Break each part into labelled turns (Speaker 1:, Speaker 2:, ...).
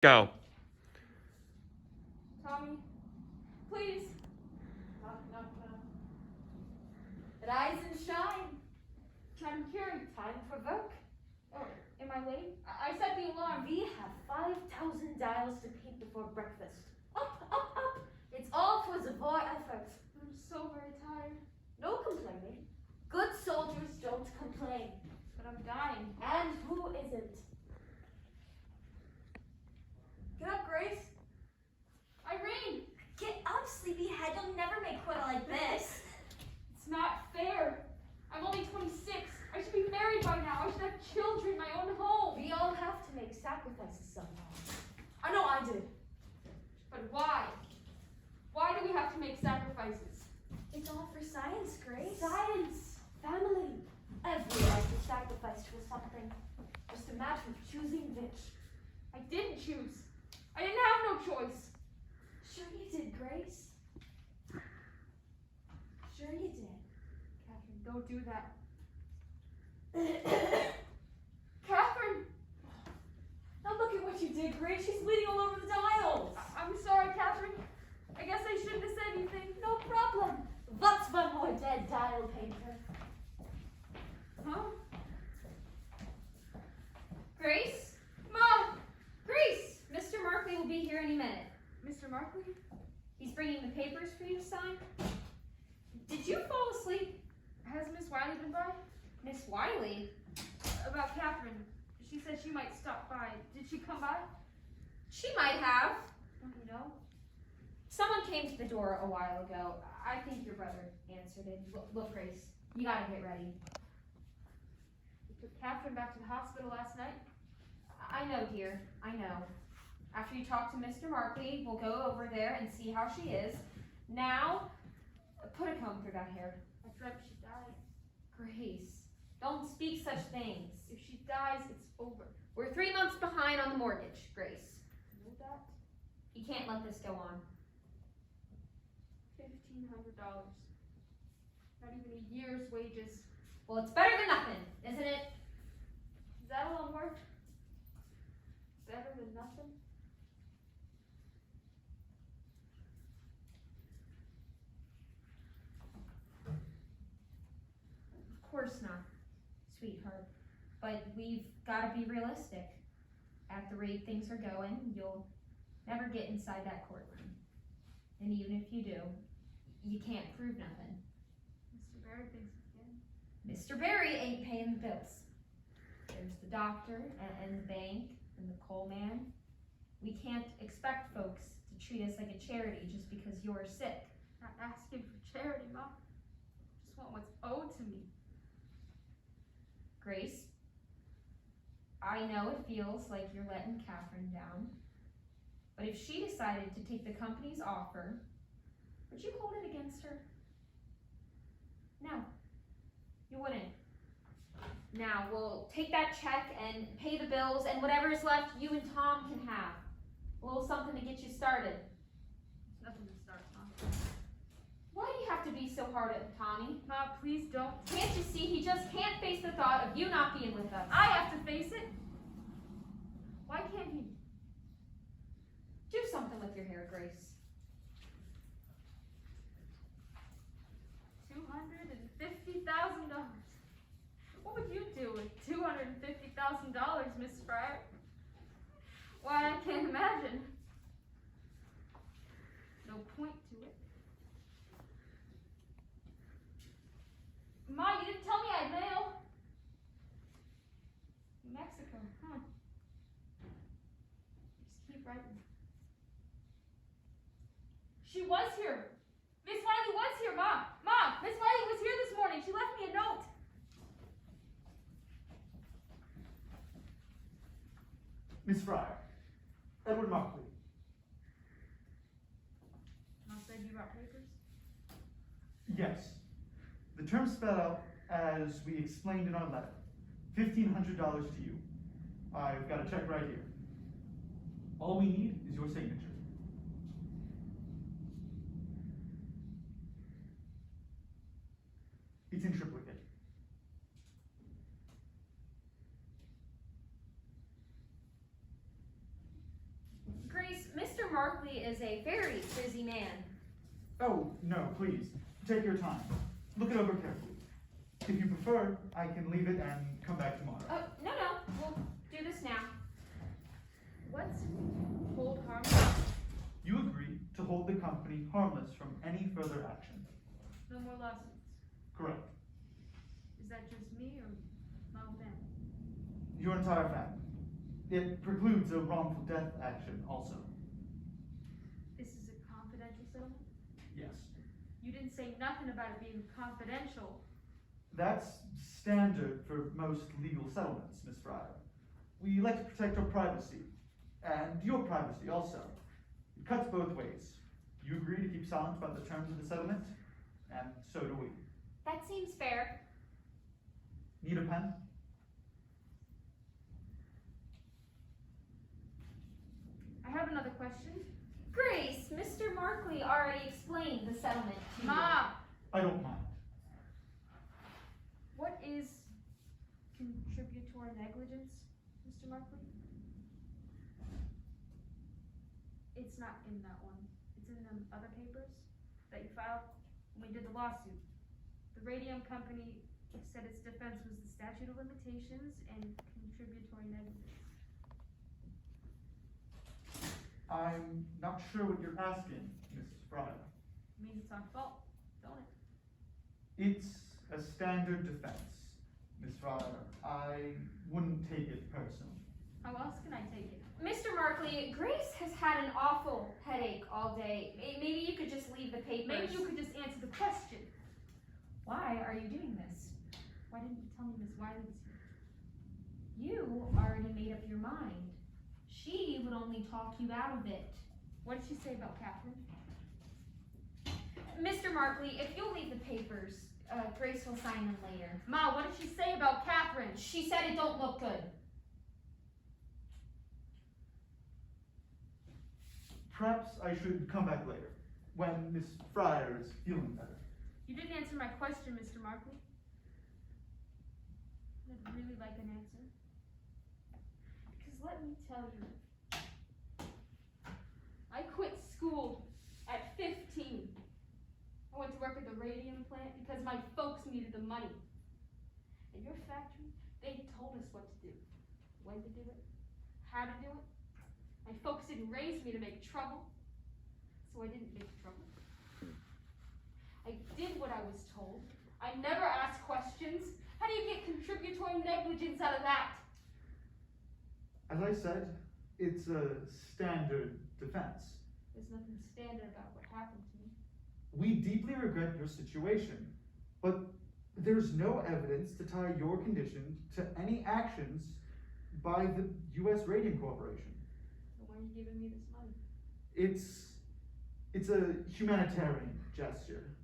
Speaker 1: Go.
Speaker 2: Tommy, please. Knock, knock, knock. Rise and shine. I'm here. Time for work. Oh, am I late? I set the alarm. We have 5,000 dials to paint before breakfast. Up, up, up. It's all for the war effort. I'm so very tired. No complaining. Good soldiers don't complain. But I'm dying. And who isn't? Get up, Grace. Irene!
Speaker 3: Get up, sleepyhead. You'll never make quota like this.
Speaker 2: It's not fair. I'm only 26. I should be married by now. I should have children, my own home. We all have to make sacrifices sometimes. I know I did. But why? Why do we have to make sacrifices?
Speaker 3: It's all for science, Grace.
Speaker 2: Science, family. Every life is sacrificed for something. Just a matter of choosing which. I didn't choose. I didn't have no choice.
Speaker 3: Sure you did, Grace. Sure you did.
Speaker 2: Catherine, don't do that. Catherine!
Speaker 3: Now look at what you did, Grace. She's bleeding all over the dials.
Speaker 2: I'm sorry, Catherine. I guess I shouldn't have said anything.
Speaker 3: No problem. What's one more dead dial painter?
Speaker 2: Huh?
Speaker 4: Grace? Mom! Grace! Mr. Markley will be here any minute.
Speaker 2: Mr. Markley?
Speaker 4: He's bringing the papers for you to sign. Did you fall asleep?
Speaker 2: Has Miss Wiley been by?
Speaker 4: Miss Wiley?
Speaker 2: About Catherine. She said she might stop by. Did she come by?
Speaker 4: She might have.
Speaker 2: Don't you know?
Speaker 4: Someone came to the door a while ago. I think your brother answered it. Look, Grace, you gotta get ready.
Speaker 2: We took Catherine back to the hospital last night.
Speaker 4: I know, dear. I know. After you talk to Mr. Markley, we'll go over there and see how she is. Now, put a comb through that hair.
Speaker 2: I dreamt she died.
Speaker 4: Grace, don't speak such things.
Speaker 2: If she dies, it's over.
Speaker 4: We're 3 months behind on the mortgage, Grace.
Speaker 2: You know that?
Speaker 4: You can't let this go on.
Speaker 2: $1,500. Not even a year's wages.
Speaker 4: Well, it's better than nothing, isn't it?
Speaker 2: Is that a long word? Better than nothing?
Speaker 4: Of course not, sweetheart. But we've got to be realistic. At the rate things are going, you'll never get inside that courtroom. And even if you do, you can't prove nothing.
Speaker 2: Mr. Barry thinks we can.
Speaker 4: Mr. Barry ain't paying the bills. There's the doctor and the bank and the coal man. We can't expect folks to treat us like a charity just because you're sick.
Speaker 2: Not asking for charity, Mom. Just want what's owed to me.
Speaker 4: Grace, I know it feels like you're letting Catherine down, but if she decided to take the company's offer, would you hold it against her? No, you wouldn't. Now, we'll take that check and pay the bills, and whatever is left, you and Tom can have. A little something to get you started.
Speaker 2: There's nothing to start, Mom.
Speaker 4: Why do you have to be so hard on Tommy?
Speaker 2: Mom, please don't.
Speaker 4: Can't you see he just can't face the thought of you not being with us?
Speaker 2: I have to face it. Why can't he?
Speaker 4: Do something with your hair, Grace.
Speaker 2: $250,000. What would you do with $250,000, Miss Fryer? Why, I can't imagine. No point to it. Ma, you didn't tell me I had mail. Mexico, huh? Just keep writing. She was here. Miss Wiley was here, Mom. Mom, Miss Wiley was here this morning. She left me a note.
Speaker 5: Miss Fryer, Edward Markley.
Speaker 2: Mom said you brought papers?
Speaker 5: Yes. The terms spelled out as we explained in our letter. $1,500 to you. I've got a check right here. All we need is your signature. It's in triplicate.
Speaker 4: Markley is a very busy man.
Speaker 5: Oh, no, please. Take your time. Look it over carefully. If you prefer, I can leave it and come back tomorrow.
Speaker 4: Oh, no, we'll do this now. What's hold harmless?
Speaker 5: You agree to hold the company harmless from any further action.
Speaker 3: No more lawsuits.
Speaker 5: Correct.
Speaker 3: Is that just me or my whole family?
Speaker 5: Your entire family. It precludes a wrongful death action also.
Speaker 3: This is a confidential settlement?
Speaker 5: Yes.
Speaker 3: You didn't say nothing about it being confidential.
Speaker 5: That's standard for most legal settlements, Miss Fryer. We like to protect our privacy, and your privacy also. It cuts both ways. You agree to keep silent about the terms of the settlement, and so do we.
Speaker 4: That seems fair.
Speaker 5: Need a pen?
Speaker 3: I have another question.
Speaker 4: Grace, Mr. Markley already explained the settlement to you.
Speaker 3: Mom!
Speaker 5: I don't mind.
Speaker 3: What is contributory negligence, Mr. Markley? It's not in that one. It's in them other papers that you filed when we did the lawsuit. The Radium company said its defense was the statute of limitations and contributory negligence.
Speaker 5: I'm not sure what you're asking, Miss Fryer.
Speaker 3: It means it's our fault, don't it?
Speaker 5: It's a standard defense, Miss Fryer. I wouldn't take it personally.
Speaker 3: How else can I take it?
Speaker 4: Mr. Markley, Grace has had an awful headache all day. Maybe you could just leave the papers.
Speaker 3: Maybe you could just answer the question.
Speaker 4: Why are you doing this?
Speaker 3: Why didn't you tell me Miss Wiley was here?
Speaker 4: You already made up your mind. She would only talk you out of it.
Speaker 3: What did she say about Catherine?
Speaker 4: Mr. Markley, if you'll leave the papers, Grace will sign them later.
Speaker 3: Ma, what did she say about Catherine?
Speaker 4: She said it don't look good.
Speaker 5: Perhaps I should come back later, when Miss Fryer is feeling better.
Speaker 3: You didn't answer my question, Mr. Markley. I'd really like an answer. Because let me tell you, I quit school at 15. I went to work at the Radium plant because my folks needed the money. At your factory, they told us what to do. When to do it, how to do it. My folks didn't raise me to make trouble, so I didn't make trouble. I did what I was told. I never asked questions. How do you get contributory negligence out of that?
Speaker 5: As I said, it's a standard defense.
Speaker 3: There's nothing standard about what happened to me.
Speaker 5: We deeply regret your situation, but there's no evidence to tie your condition to any actions by the U.S. Radium Corporation.
Speaker 3: So why are you giving me this money?
Speaker 5: It's a humanitarian gesture.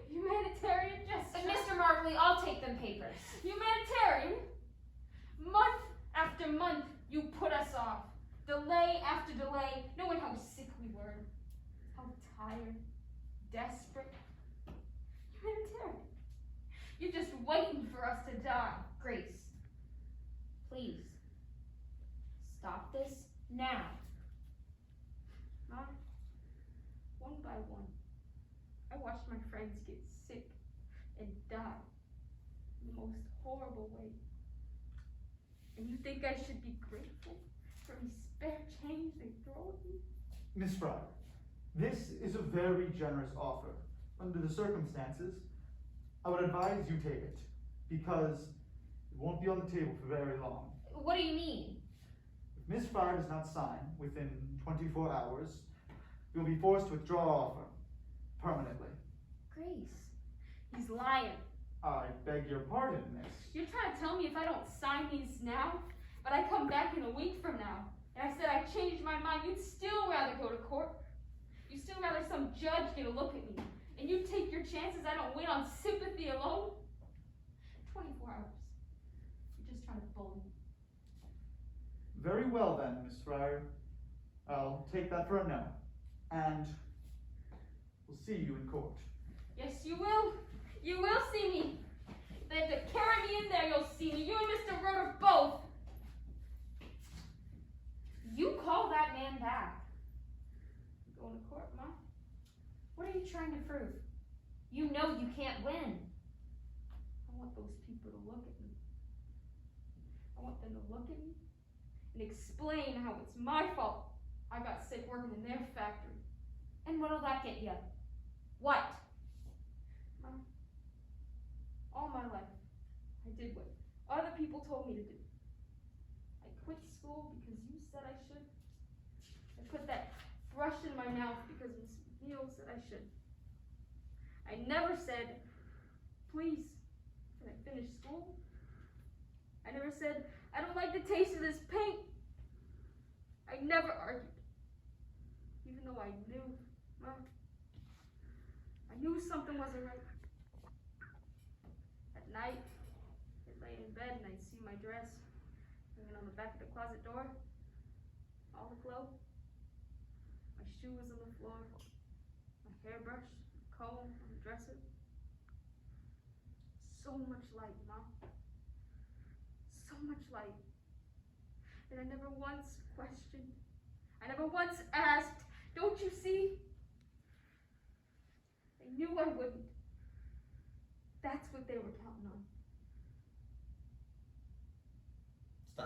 Speaker 3: Humanitarian gesture?
Speaker 4: Mr. Markley, I'll take them papers.
Speaker 3: Humanitarian? Month after month, you put us off. Delay after delay, knowing how sick we were, how tired, desperate. Humanitarian. You're just waiting for us to die.
Speaker 4: Grace, please, stop this now.
Speaker 3: Mom, one by one, I watched my friends get sick and die in the most horrible way. And you think I should be grateful for any spare change they throw at me?
Speaker 5: Miss Fryer, this is a very generous offer. Under the circumstances, I would advise you take it, because it won't be on the table for very long.
Speaker 4: What do you mean?
Speaker 5: If Miss Fryer does not sign within 24 hours, you'll be forced to withdraw our offer permanently.
Speaker 4: Grace.
Speaker 3: He's lying.
Speaker 5: I beg your pardon, miss.
Speaker 3: You're trying to tell me if I don't sign these now, but I come back in a week from now, and I said I changed my mind, you'd still rather go to court. You'd still rather some judge get a look at me, and you take your chances I don't win on sympathy alone? 24 hours. You're just trying to bully me.
Speaker 5: Very well then, Miss Fryer. I'll take that for a no. And we'll see you in court.
Speaker 3: Yes, you will. You will see me. If they have to carry me in there, you'll see me. You and Mr. Roder both.
Speaker 4: You call that man back.
Speaker 3: going to court, Ma.
Speaker 4: What are you trying to prove? You know you can't win.
Speaker 3: I want those people to look at me. I want them to look at me and explain how it's my fault I got sick working in their factory.
Speaker 4: And what'll that get you? What?
Speaker 3: Mom, all my life, I did what other people told me to do. I quit school because you said I should. I put that brush in my mouth because Miss Neal said I should. I never said, please, can I finish school? I never said, I don't like the taste of this paint. I never argued. Even though I knew, Mom, I knew something wasn't right. At night, I'd lay in bed and I'd see my dress hanging on the back of the closet door, all aglow. My shoe was on the floor, my hairbrush, comb on the dresser. So much light, Mom. So much light. And I never once questioned. I never once asked, don't you see? I knew I wouldn't. That's what they were counting on.